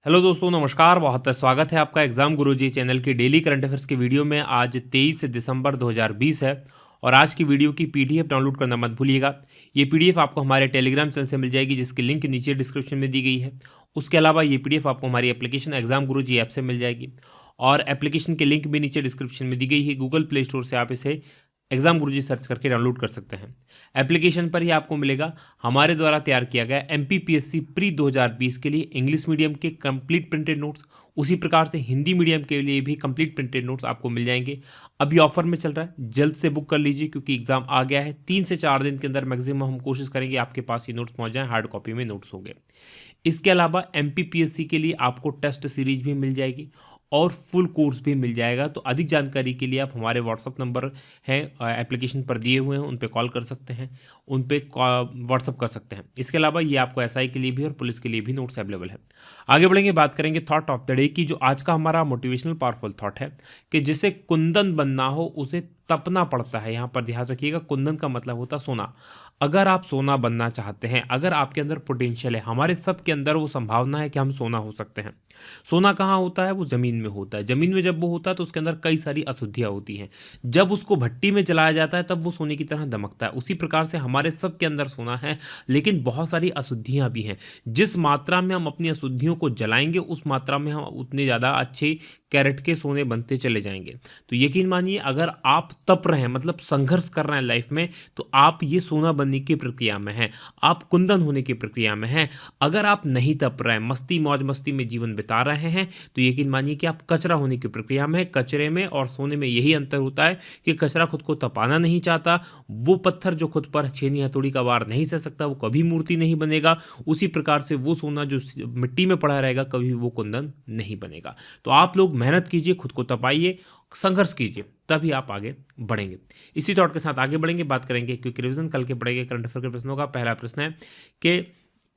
Hello दोस्तों, नमस्कार। बहुत स्वागत है आपका एग्जाम गुरुजी चैनल के डेली करंट अफेयर्स की वीडियो में। आज 23 दिसंबर 2020 है और आज की वीडियो की पीडीएफ डाउनलोड करना मत भूलिएगा। ये पीडीएफ आपको हमारे टेलीग्राम चैनल से मिल जाएगी, जिसकी लिंक नीचे डिस्क्रिप्शन में दी गई है। उसके अलावा ये पीडीएफ आपको हमारी एप्लीकेशन एग्जाम गुरुजी ऐप से मिल जाएगी और एप्लीकेशन की लिंक भी नीचे डिस्क्रिप्शन में दी गई है। गूगल प्ले स्टोर से आप इसे एग्जाम गुरुजी सर्च करके डाउनलोड कर सकते हैं। एप्लीकेशन पर ही आपको मिलेगा हमारे द्वारा तैयार किया गया एमपीपीएससी प्री 2020 के लिए इंग्लिश मीडियम के कंप्लीट प्रिंटेड नोट्स। उसी प्रकार से हिंदी मीडियम के लिए भी कंप्लीट प्रिंटेड नोट्स आपको मिल जाएंगे। अभी ऑफर में चल रहा है, जल्द से बुक कर लीजिए क्योंकि एग्जाम आ गया है। 3 से 4 दिन के अंदर मैक्सिमम हम कोशिश करेंगे आपके पास ये नोट्स पहुंच जाएं, हार्ड कॉपी में नोट्स होंगे। इसके अलावा एमपीपीएससी के लिए आपको टेस्ट सीरीज भी मिल जाएगी और फुल कोर्स भी मिल जाएगा। तो अधिक जानकारी के लिए आप हमारे व्हाट्सअप नंबर हैं एप्लीकेशन पर दिए हुए हैं, उन पे कॉल कर सकते हैं, उन पे व्हाट्सअप कर सकते हैं। इसके अलावा ये आपको एसआई के लिए भी और पुलिस के लिए भी नोट्स अवेलेबल है। आगे बढ़ेंगे, बात करेंगे थॉट ऑफ द डे की। जो आज का हमारा मोटिवेशनल पावरफुल थॉट है कि जिसे कुंदन बनना हो उसे तपना पड़ता है। यहाँ पर ध्यान रखिएगा, कुंदन का मतलब होता है सोना। अगर आप सोना बनना चाहते हैं, अगर आपके अंदर पोटेंशियल है, हमारे सब के अंदर वो संभावना है कि हम सोना हो सकते हैं। सोना कहाँ होता है? वो जमीन में होता है। जमीन में जब वो होता है तो उसके अंदर कई सारी अशुद्धियां होती हैं। जब उसको भट्टी में जलाया जाता है तब वो सोने की तरह दमकता है। उसी प्रकार से हमारे सब के अंदर सोना है, लेकिन बहुत सारी अशुद्धियां भी हैं। जिस मात्रा में हम अपनी अशुद्धियों को जलाएंगे उस मात्रा में हम उतने ज़्यादा अच्छे कैरेट के सोने बनते चले जाएंगे। तो यकीन मानिए, अगर आप तप रहे हैं, मतलब संघर्ष कर रहे हैं लाइफ में, तो आप ये सोना बनने की प्रक्रिया में हैं, आप कुंदन होने की प्रक्रिया में हैं। अगर आप नहीं तप रहे हैं, मस्ती मौज मस्ती में जीवन बिता रहे हैं, तो यकीन मानिए कि आप कचरा होने की प्रक्रिया में हैं। कचरे में और सोने में यही अंतर होता है कि कचरा खुद को तपाना नहीं चाहता। वो पत्थर जो खुद पर छेनी हथौड़ी का वार नहीं सह सकता, वो कभी मूर्ति नहीं बनेगा। उसी प्रकार से वो सोना जो मिट्टी में पड़ा रहेगा, कभी वो कुंदन नहीं बनेगा। तो आप लोग मेहनत कीजिए, खुद को तपाइए, संघर्ष कीजिए, तभी आप आगे बढ़ेंगे। इसी थॉट के साथ आगे बढ़ेंगे, बात करेंगे क्विक रिवीजन कल के पढ़े गए करंट अफेयर के प्रश्नों का। पहला प्रश्न है कि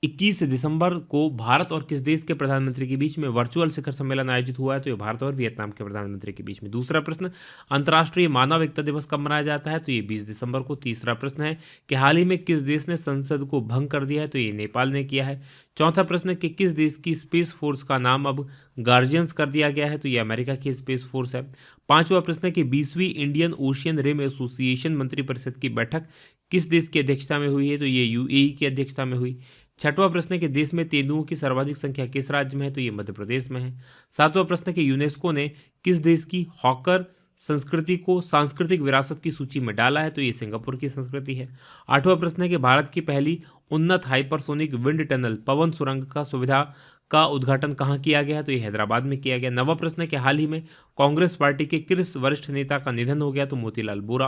21 दिसंबर को भारत और किस देश के प्रधानमंत्री के बीच में वर्चुअल शिखर सम्मेलन आयोजित हुआ है? तो ये भारत और वियतनाम के प्रधानमंत्री के बीच में। दूसरा प्रश्न, अंतर्राष्ट्रीय मानव एकता दिवस कब मनाया जाता है? तो ये 20 दिसंबर को। तीसरा प्रश्न है कि हाल ही में किस देश ने संसद को भंग कर दिया है? तो ये नेपाल ने किया है। चौथा प्रश्न कि किस देश की स्पेस फोर्स का नाम अब गार्जियंस कर दिया गया है? तो ये अमेरिका की स्पेस फोर्स है। पांचवा प्रश्न कि 20वीं इंडियन ओशियन रिम एसोसिएशन मंत्रिपरिषद की बैठक किस देश की अध्यक्षता में हुई है? तो ये यूएई की अध्यक्षता में हुई। छठवां प्रश्न है कि देश में तेंदुओं की सर्वाधिक संख्या किस राज्य में है? तो ये मध्य प्रदेश में है। सातवां प्रश्न कि यूनेस्को ने किस देश की हॉकर संस्कृति को सांस्कृतिक विरासत की सूची में डाला है? तो ये सिंगापुर की संस्कृति है। आठवां प्रश्न है कि भारत की पहली उन्नत हाइपरसोनिक विंड टनल पवन सुरंग का सुविधा का उद्घाटन कहाँ किया गया? तो ये हैदराबाद में किया गया। नवा प्रश्न है कि हाल ही में कांग्रेस पार्टी के किस वरिष्ठ नेता का निधन हो गया? तो मोतीलाल वोरा।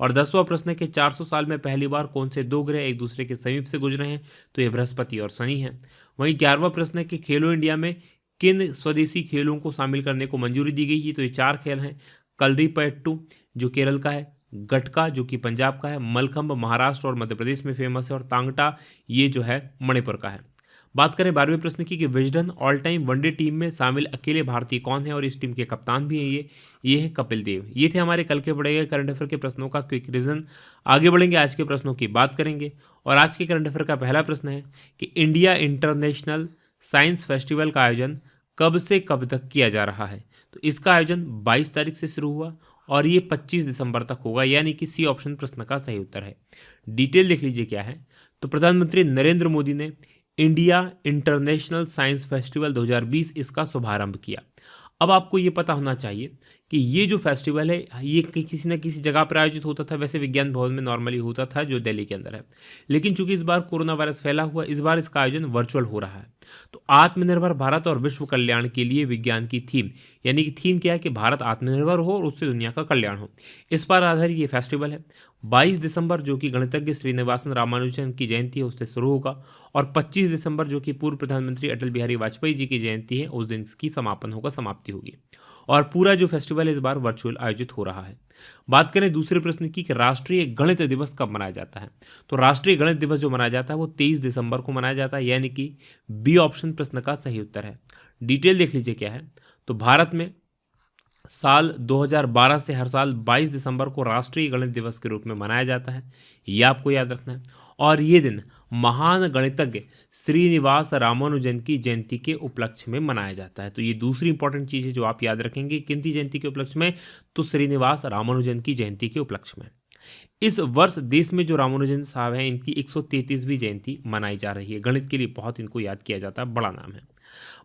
और 10वां प्रश्न है कि 400 साल में पहली बार कौन से दो ग्रह एक दूसरे के समीप से गुजरे हैं? तो ये बृहस्पति और शनि है। वहीं 11वां प्रश्न है कि खेलो इंडिया में किन स्वदेशी खेलों को शामिल करने को मंजूरी दी गई है? तो ये 4 खेल हैं। कलरीपयट्टू जो केरल का है, गटका जो कि पंजाब का है, मलखंब महाराष्ट्र और मध्य प्रदेश में फेमस है, और तांगटा ये जो है मणिपुर का है। बात करें 12वें प्रश्न की कि Wisden all time one day team में शामिल अकेले भारतीय कौन है और इस टीम के कप्तान भी हैं ये है कपिल देव। ये थे हमारे कल के पढ़े गए करंट अफेयर के प्रश्नों का क्विक रिवीजन। आगे बढ़ेंगे, आज के प्रश्नों की बात करेंगे और आज के करंट अफेयर का पहला प्रश्न है कि इंडिया इंटरनेशनल साइंस फेस्टिवल का आयोजन कब से कब तक किया जा रहा है? तो इसका आयोजन 22 तारीख से शुरू हुआ और ये 25 दिसंबर तक होगा, यानी कि सी ऑप्शन प्रश्न का सही उत्तर है। डिटेल देख लीजिए क्या है। तो प्रधानमंत्री नरेंद्र मोदी ने इंडिया इंटरनेशनल साइंस फेस्टिवल 2020 इसका शुभारंभ किया। अब आपको ये पता होना चाहिए कि ये जो फेस्टिवल है ये किसी न किसी जगह पर आयोजित होता था। वैसे विज्ञान भवन में नॉर्मली होता था जो दिल्ली के अंदर है, लेकिन चूंकि इस बार कोरोना वायरस फैला हुआ, इस बार इसका आयोजन वर्चुअल हो रहा है। तो आत्मनिर्भर भारत और विश्व कल्याण के लिए विज्ञान की थीम, यानी कि थीम क्या है कि भारत आत्मनिर्भर हो और उससे दुनिया का कल्याण हो, इस पर आधारित ये फेस्टिवल है। 22 दिसंबर जो कि गणितज्ञ श्रीनिवासन रामानुजन की जयंती है उससे शुरू होगा और 25 दिसंबर जो कि पूर्व प्रधानमंत्री अटल बिहारी वाजपेयी जी की जयंती है उस दिन की समापन होगा, समाप्ति होगी। और पूरा जो फेस्टिवल है इस बार वर्चुअल आयोजित हो रहा है। बात करें दूसरे प्रश्न की कि राष्ट्रीय गणित दिवस कब मनाया जाता है? तो राष्ट्रीय गणित दिवस जो मनाया जाता है वो 23 दिसंबर को मनाया जाता है, यानी कि बी ऑप्शन प्रश्न का सही उत्तर है। डिटेल देख लीजिए क्या है। तो भारत में साल 2012 से हर साल 22 दिसंबर को राष्ट्रीय गणित दिवस के रूप में मनाया जाता है, ये आपको याद रखना है। और ये दिन महान गणितज्ञ श्रीनिवास रामानुजन की जयंती के उपलक्ष्य में मनाया जाता है। तो ये दूसरी इंपॉर्टेंट चीज है जो आप याद रखेंगे, किनकी जयंती के उपलक्ष्य में, तो श्रीनिवास रामानुजन की जयंती के उपलक्ष्य में। इस वर्ष देश में जो रामानुजन साहब हैं इनकी 133वीं जयंती मनाई जा रही है। गणित के लिए बहुत इनको याद किया जाता है, बड़ा नाम है।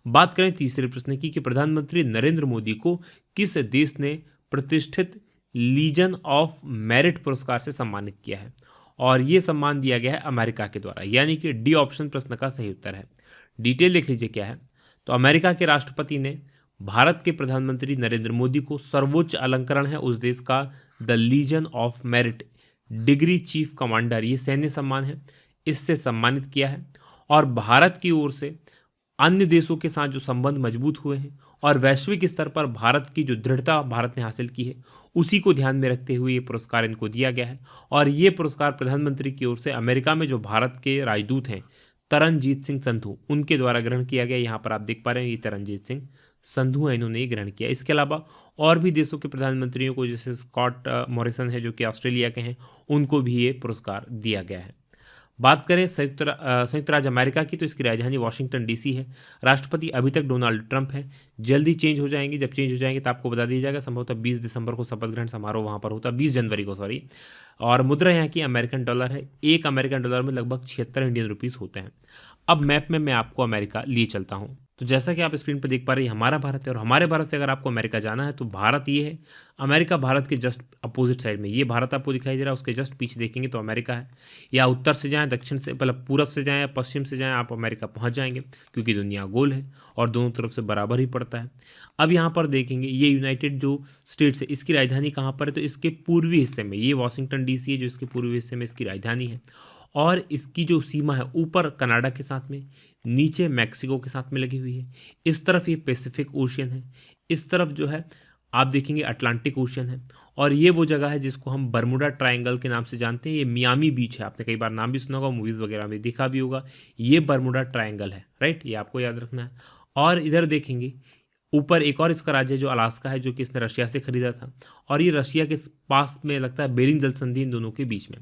बात करें तीसरे प्रश्न की कि प्रधानमंत्री नरेंद्र मोदी को किस देश ने प्रतिष्ठित लीजन ऑफ मेरिट पुरस्कार से सम्मानित किया है, और ये सम्मान दिया गया है अमेरिका के द्वारा, यानी कि डी ऑप्शन प्रश्न का सही उत्तर है। डिटेल देख लीजिए क्या है। तो अमेरिका के राष्ट्रपति ने भारत के प्रधानमंत्री नरेंद्र मोदी को सर्वोच्च अलंकरण है उस देश का, the legion of merit degree chief commander, ये सैन्य सम्मान है, इससे सम्मानित किया है। और भारत की ओर से अन्य देशों के साथ जो संबंध मजबूत हुए हैं और वैश्विक स्तर पर भारत की जो दृढ़ता भारत ने हासिल की है उसी को ध्यान में रखते हुए ये पुरस्कार इनको दिया गया है। और ये पुरस्कार प्रधानमंत्री की ओर से अमेरिका में जो भारत के राजदूत हैं तरनजीत सिंह संधू, उनके द्वारा ग्रहण किया गया। यहाँ पर आप देख पा रहे हैं ये तरनजीत सिंह संधू है, इन्होंने ये ग्रहण किया। इसके अलावा और भी देशों के प्रधानमंत्रियों को, जैसे स्कॉट मॉरिसन है जो कि ऑस्ट्रेलिया के हैं, उनको भी ये पुरस्कार दिया गया है। बात करें संयुक्त राज्य अमेरिका की, तो इसकी राजधानी वाशिंगटन डीसी है। राष्ट्रपति अभी तक डोनाल्ड ट्रंप है, जल्दी चेंज हो जाएंगे। जब चेंज हो जाएंगे तो आपको बता दिया जाएगा। संभवतः 20 दिसंबर को शपथ ग्रहण समारोह वहाँ पर होता है, 20 जनवरी को सॉरी। और मुद्रा यहाँ की अमेरिकन डॉलर है। एक अमेरिकन डॉलर में लगभग 76 इंडियन रुपीज़ होते हैं। अब मैप में मैं आपको अमेरिका लिए चलता हूँ। तो जैसा कि आप स्क्रीन पर देख पा रहे हैं हमारा भारत है, और हमारे भारत से अगर आपको अमेरिका जाना है तो भारत ये है, अमेरिका भारत के जस्ट अपोजिट साइड में। ये भारत आपको दिखाई दे रहा है, उसके जस्ट पीछे देखेंगे तो अमेरिका है। या उत्तर से जाएं, दक्षिण से, मतलब पूरब से जाएं या पश्चिम से जाएं, आप अमेरिका पहुंच जाएंगे, क्योंकि दुनिया गोल है और दोनों तरफ से बराबर ही पड़ता है। अब यहाँ पर देखेंगे ये यूनाइटेड जो स्टेट्स है, इसकी राजधानी कहाँ पर है, तो इसके पूर्वी हिस्से में ये वाशिंगटन डीसी है जो इसके पूर्वी हिस्से में इसकी राजधानी है। और इसकी जो सीमा है ऊपर कनाडा के साथ में, नीचे मैक्सिको के साथ में लगी हुई है। इस तरफ ये पैसिफिक ओशियन है, इस तरफ जो है आप देखेंगे अटलांटिक ओशियन है। और ये वो जगह है जिसको हम बर्मुडा ट्रायंगल के नाम से जानते हैं। ये मियामी बीच है, आपने कई बार नाम भी सुना होगा, मूवीज़ वगैरह में देखा भी होगा। ये बर्मुडा ट्रायंगल है, राइट, ये आपको याद रखना है। और इधर देखेंगे ऊपर एक और इसका राज्य है जो अलास्का है, जो कि इसने रशिया से खरीदा था। और ये रशिया के पास में लगता है बेरिंग जल संधि इन दोनों के बीच में।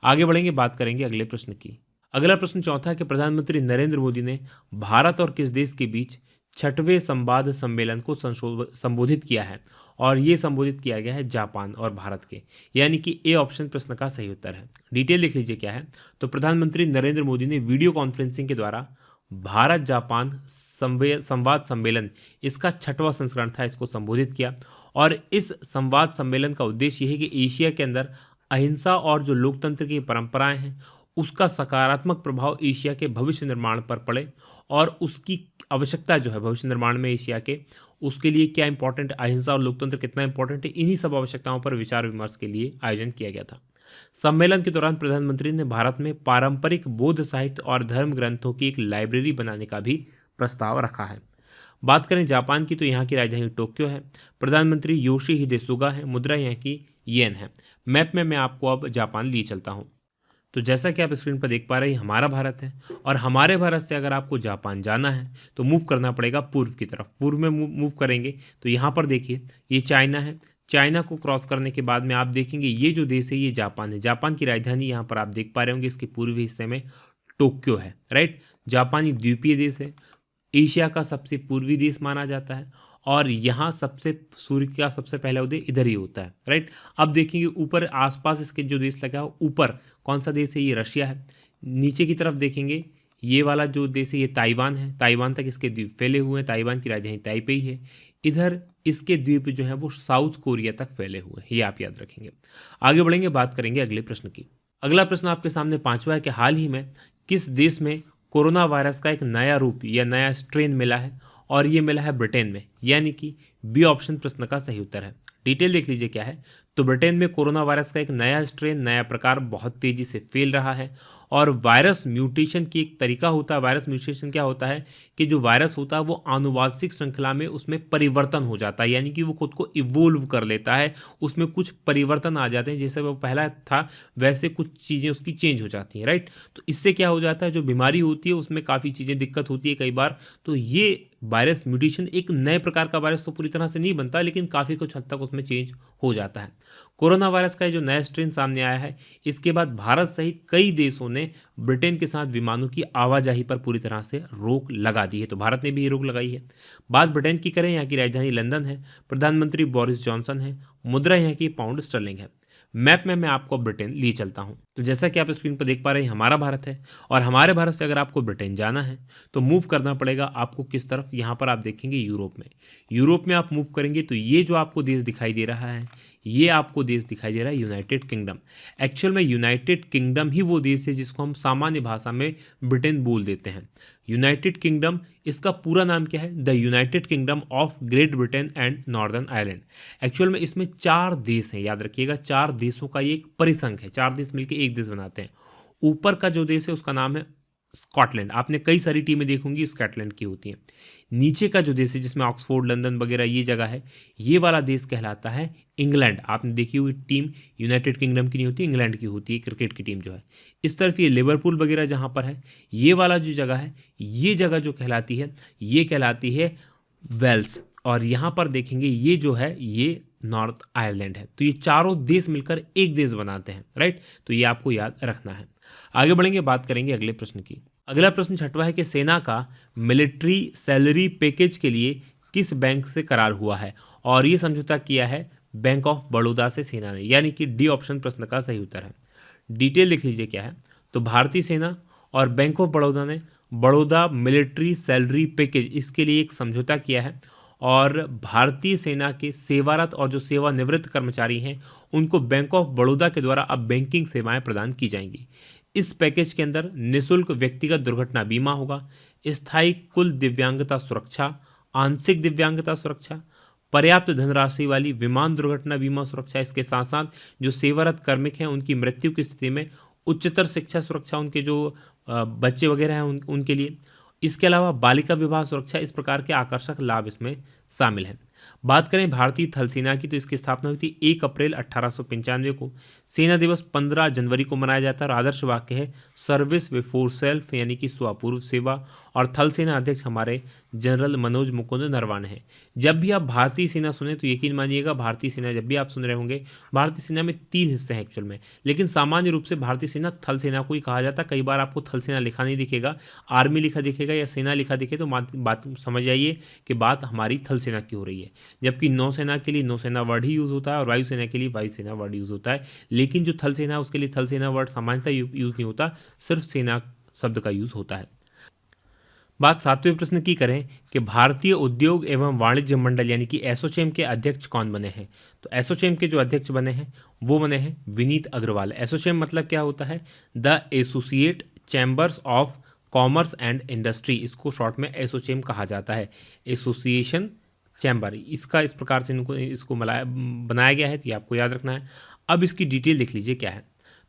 आगे बढ़ेंगे, बात करेंगे अगले प्रश्न की। अगला प्रश्न चौथा है कि प्रधानमंत्री नरेंद्र मोदी ने भारत और किस देश के बीच 6वें संवाद सम्मेलन को संबोधित किया है, और ये संबोधित किया गया है जापान और भारत के, यानी कि ए ऑप्शन प्रश्न का सही उत्तर है। डिटेल लिख लीजिए क्या है। तो प्रधानमंत्री नरेंद्र मोदी ने वीडियो कॉन्फ्रेंसिंग के द्वारा भारत जापान संवाद सम्मेलन, इसका 6वां संस्करण था, इसको संबोधित किया। और इस संवाद सम्मेलन का उद्देश्य यह है कि एशिया के अंदर अहिंसा और जो लोकतंत्र की परंपराएं हैं उसका सकारात्मक प्रभाव एशिया के भविष्य निर्माण पर पड़े, और उसकी आवश्यकता जो है भविष्य निर्माण में एशिया के, उसके लिए क्या इंपॉर्टेंट, अहिंसा और लोकतंत्र कितना इंपॉर्टेंट है, इन्हीं सब आवश्यकताओं पर विचार विमर्श के लिए आयोजन किया गया था। सम्मेलन के दौरान प्रधानमंत्री ने भारत में पारंपरिक बौद्ध साहित्य और धर्म ग्रंथों की एक लाइब्रेरी बनाने का भी प्रस्ताव रखा है। बात करें जापान की, तो यहाँ की राजधानी टोक्यो है। प्रधानमंत्री योशिहिदे सुगा है, मुद्रा यहाँ की येन है। मैप में मैं आपको अब जापान लिए चलता हूँ। तो जैसा कि आप स्क्रीन पर देख पा रहे हैं हमारा भारत है, और हमारे भारत से अगर आपको जापान जाना है तो मूव करना पड़ेगा पूर्व की तरफ। पूर्व में मूव करेंगे तो यहाँ पर देखिए ये चाइना है। चाइना को क्रॉस करने के बाद में आप देखेंगे ये जो देश है ये जापान है। जापान की राजधानी यहाँ पर आप देख पा रहे होंगे, इसके पूर्वी हिस्से में टोक्यो है, राइट। जापानी द्वीपीय देश है, एशिया का सबसे पूर्वी देश माना जाता है, और यहाँ सूर्य का सबसे पहला उदय इधर ही होता है, राइट। अब देखेंगे ऊपर आसपास इसके जो देश लगा है, ऊपर कौन सा देश है, ये रशिया है। नीचे की तरफ देखेंगे ये वाला जो देश है ये ताइवान है। ताइवान तक इसके द्वीप फैले हुए हैं, ताइवान की राजधानी ताइपेई है। इधर इसके द्वीप जो है वो साउथ कोरिया तक फैले हुए हैं, ये आप याद रखेंगे। आगे बढ़ेंगे, बात करेंगे अगले प्रश्न की। अगला प्रश्न आपके सामने 5वां है कि हाल ही में किस देश में कोरोना वायरस का एक नया रूप या नया स्ट्रेन मिला है, और ये मिला है ब्रिटेन में, यानी कि बी ऑप्शन प्रश्न का सही उत्तर है। डिटेल देख लीजिए क्या है। तो ब्रिटेन में कोरोना वायरस का एक नया स्ट्रेन, नया प्रकार बहुत तेजी से फैल रहा है, और वायरस म्यूटेशन की एक तरीका होता है। वायरस म्यूटेशन क्या होता है कि जो वायरस होता है वो आनुवांशिक श्रृंखला में उसमें परिवर्तन हो जाता है, यानी कि वो खुद को इवोल्व कर लेता है, उसमें कुछ परिवर्तन आ जाते हैं, जैसे वो पहला था वैसे कुछ चीज़ें उसकी चेंज हो जाती हैं, राइट। तो इससे क्या हो जाता है, जो बीमारी होती है उसमें काफ़ी चीज़ें दिक्कत होती है कई बार। तो ये वायरस म्यूटेशन एक नए प्रकार का वायरस तो पूरी तरह से नहीं बनता, लेकिन काफ़ी कुछ हद तक उसमें चेंज हो जाता है। कोरोना वायरस का जो नया स्ट्रेन सामने आया है, इसके बाद भारत सहित कई देशों ने ब्रिटेन के साथ विमानों की आवाजाही पर पूरी तरह से रोक लगा दी है। तो भारत ने भी ये रोक लगाई है। बात ब्रिटेन की करें, यहाँ की राजधानी लंदन है, प्रधानमंत्री बोरिस जॉनसन है, मुद्रा यहाँ की पाउंड स्टर्लिंग है। मैप में मैं आपको ब्रिटेन लिए चलता हूँ। तो जैसा कि आप स्क्रीन पर देख पा रहे हैं, हमारा भारत है, और हमारे भारत से अगर आपको ब्रिटेन जाना है तो मूव करना पड़ेगा आपको किस तरफ। यहाँ पर आप देखेंगे यूरोप में। यूरोप में आप मूव करेंगे तो ये जो आपको देश दिखाई दे रहा है, ये आपको देश दिखाई दे रहा है यूनाइटेड किंगडम। एक्चुअल में यूनाइटेड किंगडम ही वो देश है जिसको हम सामान्य भाषा में ब्रिटेन बोल देते हैं। यूनाइटेड किंगडम, इसका पूरा नाम क्या है? The United kingdom of great Britain and northern Ireland. Actual में इसमें 4 देश हैं, याद रखिएगा, 4 देशों का ये एक परिसंघ है। 4 देश मिलकर एक देश बनाते हैं। ऊपर का जो देश है उसका नाम है स्कॉटलैंड। आपने कई सारी टीमें देखोगी स्कॉटलैंड की होती हैं। नीचे का जो देश है जिसमें ऑक्सफोर्ड, लंदन वगैरह ये जगह है, ये वाला देश कहलाता है इंग्लैंड। आपने देखी हुई टीम यूनाइटेड किंगडम की नहीं होती, इंग्लैंड की होती है क्रिकेट की टीम जो है। इस तरफ ये लिवरपूल वगैरह जहाँ पर है, ये वाला जो जगह है, ये जगह जो कहलाती है, ये कहलाती है वेल्स। और यहाँ पर देखेंगे ये जो है ये नॉर्थ आयरलैंड है। तो ये चारों देश मिलकर एक देश बनाते हैं, राइट। तो ये आपको याद रखना है। आगे बढ़ेंगे, बात करेंगे अगले प्रश्न की। अगला प्रश्न 6वां है कि सेना का मिलिट्री सैलरी पैकेज के लिए किस बैंक से करार हुआ है? और ये समझौता किया है बैंक ऑफ बड़ौदा से सेना ने, यानी कि डी ऑप्शन प्रश्न का सही उत्तर है। डिटेल लिख लीजिए क्या है। तो भारतीय सेना और बैंक ऑफ बड़ौदा ने बड़ौदा मिलिट्री सैलरी पैकेज, इसके लिए एक समझौता किया है। और भारतीय सेना के सेवारत और जो सेवानिवृत्त कर्मचारी हैं उनको बैंक ऑफ बड़ौदा के द्वारा अब बैंकिंग सेवाएं प्रदान की जाएंगी। इस पैकेज के अंदर निःशुल्क व्यक्तिगत दुर्घटना बीमा होगा, स्थायी कुल दिव्यांगता सुरक्षा, आंशिक दिव्यांगता सुरक्षा, पर्याप्त धनराशि वाली विमान दुर्घटना बीमा सुरक्षा। इसके साथ साथ जो सेवारत कार्मिक हैं उनकी मृत्यु की स्थिति में उच्चतर शिक्षा सुरक्षा, उनके जो बच्चे वगैरह हैं उनके लिए। इसके अलावा बालिका विवाह सुरक्षा। इस प्रकार के आकर्षक लाभ इसमें शामिल हैं। बात करें भारतीय थल सेना की, तो इसकी स्थापना हुई थी 1 अप्रैल 1895 को। सेना दिवस 15 जनवरी को मनाया जाता है और आदर्श वाक्य है सर्विस बिफोर सेल्फ, यानी कि स्वपूर्व सेवा। और थल सेना अध्यक्ष हमारे जनरल मनोज मुकुंद नरवाने हैं। जब भी आप भारतीय सेना सुने तो यकीन मानिएगा, भारतीय सेना जब भी आप सुन रहे होंगे, भारतीय सेना में 3 हिस्से हैं एक्चुअल में, लेकिन सामान्य रूप से भारतीय सेना थल सेना को ही कहा जाता है। कई बार आपको थल सेना लिखा नहीं दिखेगा, आर्मी लिखा दिखेगा या सेना लिखा दिखे, तो बात समझ जाइए कि बात हमारी थल सेना की हो रही है। जबकि नौसेना के लिए नौसेना वर्ड ही यूज़ होता है और वायुसेना के लिए वायुसेना वर्ड यूज़ होता है। लेकिन जो थल सेना है उसके लिए थल सेना वर्ड सामान्यतः यूज़ नहीं होता, सिर्फ सेना शब्द का यूज़ होता है। बात 7वें प्रश्न की करें कि भारतीय उद्योग एवं वाणिज्य मंडल यानी कि एसोचैम के अध्यक्ष कौन बने हैं? तो एसोचैम के जो अध्यक्ष बने हैं वो बने हैं विनीत अग्रवाल। एसोचैम मतलब क्या होता है? The associate chambers of commerce and industry. इसको शॉर्ट में एसोचैम कहा जाता है, एसोसिएशन चैम्बर। इसका इस प्रकार से इसको बनाया गया है, तो ये आपको याद रखना है। अब इसकी डिटेल देख लीजिए क्या है।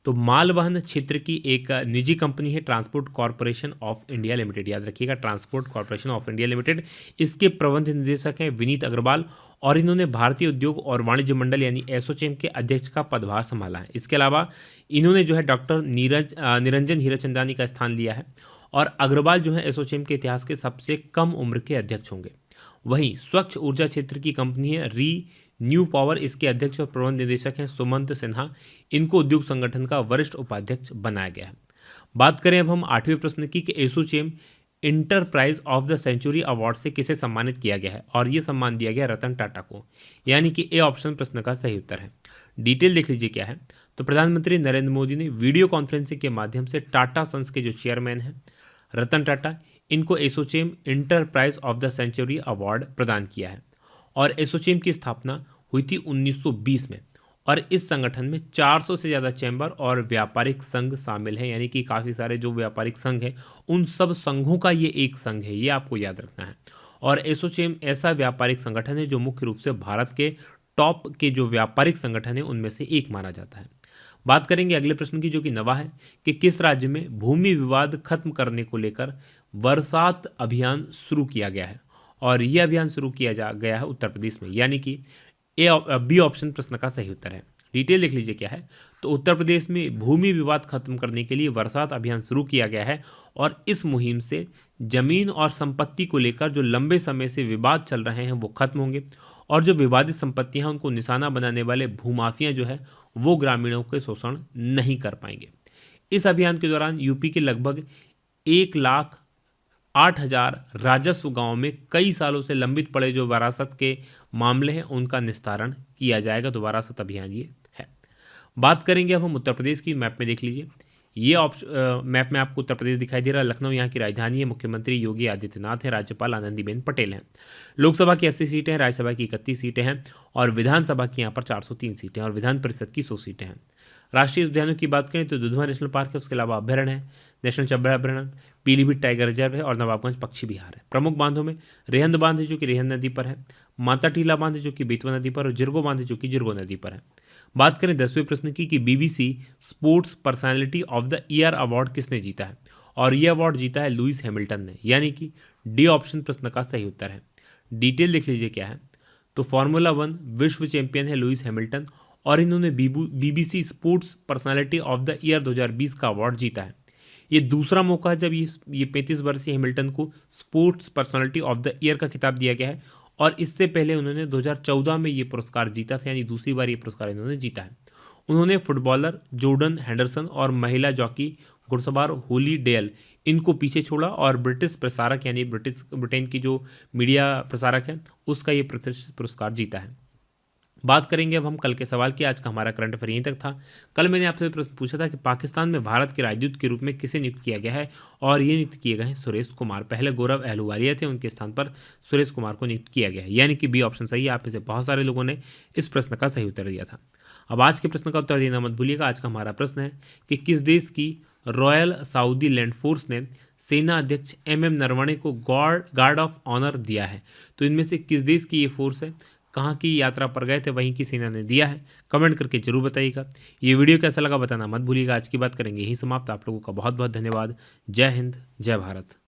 तो मालवहन क्षेत्र की एक निजी कंपनी है transport corporation of India limited. याद रखिएगा, transport corporation of India limited. इसके प्रबंध निदेशक हैं विनीत अग्रवाल और इन्होंने भारतीय उद्योग और वाणिज्य मंडल यानी एसोचैम के अध्यक्ष का पदभार संभाला है। इसके अलावा इन्होंने जो है डॉक्टर निरंजन हीराचंदानी का स्थान लिया है। और अग्रवाल जो है एसोचैम के इतिहास के सबसे कम उम्र के अध्यक्ष होंगे। वहीं स्वच्छ ऊर्जा क्षेत्र की कंपनी है न्यू पावर, इसके अध्यक्ष और प्रबंध निदेशक हैं सुमंत सिन्हा। इनको उद्योग संगठन का वरिष्ठ उपाध्यक्ष बनाया गया है। बात करें अब हम 8वें प्रश्न की कि ASSOCHAM enterprise of the century award से किसे सम्मानित किया गया है? और ये सम्मान दिया गया रतन टाटा को, यानी कि ए ऑप्शन प्रश्न का सही उत्तर है। डिटेल देख लीजिए क्या है। तो प्रधानमंत्री नरेंद्र मोदी ने वीडियो कॉन्फ्रेंसिंग के माध्यम से टाटा सन्स के जो चेयरमैन हैं रतन टाटा, इनको ASSOCHAM enterprise of the century award प्रदान किया है। और एसोचैम की स्थापना हुई थी 1920 में और इस संगठन में 400 से ज़्यादा चैम्बर और व्यापारिक संघ शामिल हैं, यानी कि काफ़ी सारे जो व्यापारिक संघ हैं उन सब संघों का ये एक संघ है, ये आपको याद रखना है। और एसोचैम ऐसा व्यापारिक संगठन है जो मुख्य रूप से भारत के टॉप के जो व्यापारिक संगठन है उनमें से एक माना जाता है। बात करेंगे अगले प्रश्न की, जो कि 9वां है कि किस राज्य में भूमि विवाद खत्म करने को लेकर बरसात अभियान शुरू किया गया है? और यह अभियान शुरू किया गया है उत्तर प्रदेश में, यानी कि बी ऑप्शन प्रश्न का सही उत्तर है। डिटेल देख लीजिए क्या है। तो उत्तर प्रदेश में भूमि विवाद खत्म करने के लिए वर्षात अभियान शुरू किया गया है और इस मुहिम से जमीन और संपत्ति को लेकर जो लंबे समय से विवाद चल रहे हैं वो खत्म होंगे और जो विवादित संपत्तियां हैं उनको निशाना बनाने वाले भूमाफिया जो है वो ग्रामीणों के शोषण नहीं कर पाएंगे। इस अभियान के दौरान यूपी के लगभग 1,08,000 राजस्व गांव में कई सालों से लंबित पड़े जो विरासत के मामले हैं उनका निस्तारण किया जाएगा। तो विरासत अभियान ये है। बात करेंगे अब हम उत्तर प्रदेश की। मैप में देख लीजिए, ये मैप में आपको उत्तर प्रदेश दिखाई दे रहा है। लखनऊ यहाँ की राजधानी है। मुख्यमंत्री योगी आदित्यनाथ है। राज्यपाल आनंदीबेन पटेल हैं। लोकसभा की 80 सीटें हैं, राज्यसभा की 31 सीटें हैं और विधानसभा की यहाँ पर 403 सीटें और विधान परिषद की 100 सीटें हैं। राष्ट्रीय उद्यानों की बात करें तो दुधवा नेशनल पार्क है, उसके अलावा अभ्यारण्य है, नेशनल चंबल अभ्यारण्य, पीलीभीत टाइगर रिजर्व है और नवाबगंज पक्षी विहार है। प्रमुख बांधों में रेहंद बांध है जो कि रेहंद नदी पर है, माता टीला बांध है जो कि बेतवा नदी पर और जिरगो बांध है जो कि जिरगो नदी पर है। बात करें 10वें प्रश्न की कि BBC sports personality of the year award किसने जीता है, और यह अवार्ड जीता है लुइस हैमिल्टन ने, यानी कि डी ऑप्शन प्रश्न का सही उत्तर है। डिटेल देख लीजिए क्या है। तो फार्मूला 1 विश्व चैंपियन है लुइस हैमिल्टन और इन्होंने BBC sports personality of the year 2020 का अवार्ड जीता है। ये दूसरा मौका है जब ये 35 वर्षीय हैमिल्टन को sports personality of the year का खिताब दिया गया है और इससे पहले उन्होंने 2014 में ये पुरस्कार जीता था, यानी दूसरी बार ये पुरस्कार इन्होंने जीता है। उन्होंने फुटबॉलर जॉर्डन हेंडरसन और महिला जॉकी घुड़सवार होली डेल इनको पीछे छोड़ा और ब्रिटिश प्रसारक यानी ब्रिटेन की जो मीडिया प्रसारक है उसका ये प्रतिष्ठित पुरस्कार जीता है। बात करेंगे अब हम कल के सवाल की। आज का हमारा करंट अफेयर यहीं तक था। कल मैंने आपसे प्रश्न पूछा था कि पाकिस्तान में भारत के राजदूत के रूप में किसे नियुक्त किया गया है, और ये नियुक्त किए गए हैं सुरेश कुमार। पहले गौरव अहलुवालिया थे, उनके स्थान पर सुरेश कुमार को नियुक्त किया गया है, यानी कि बी ऑप्शन सही है। आप इसे बहुत सारे लोगों ने इस प्रश्न का सही उत्तर दिया था। अब आज के प्रश्न का उत्तर देना मत भूलिएगा। आज का हमारा प्रश्न है कि किस देश की रॉयल सऊदी लैंड फोर्स ने सेना अध्यक्ष MM नरवणे को गार्ड ऑफ ऑनर दिया है। तो इनमें से किस देश की ये फोर्स है, कहाँ की यात्रा पर गए थे, वहीं की सेना ने दिया है, कमेंट करके जरूर बताइएगा। ये वीडियो कैसा लगा बताना मत भूलिएगा। आज की बात करेंगे यही समाप्त। आप लोगों का बहुत बहुत धन्यवाद। जय हिंद, जय भारत।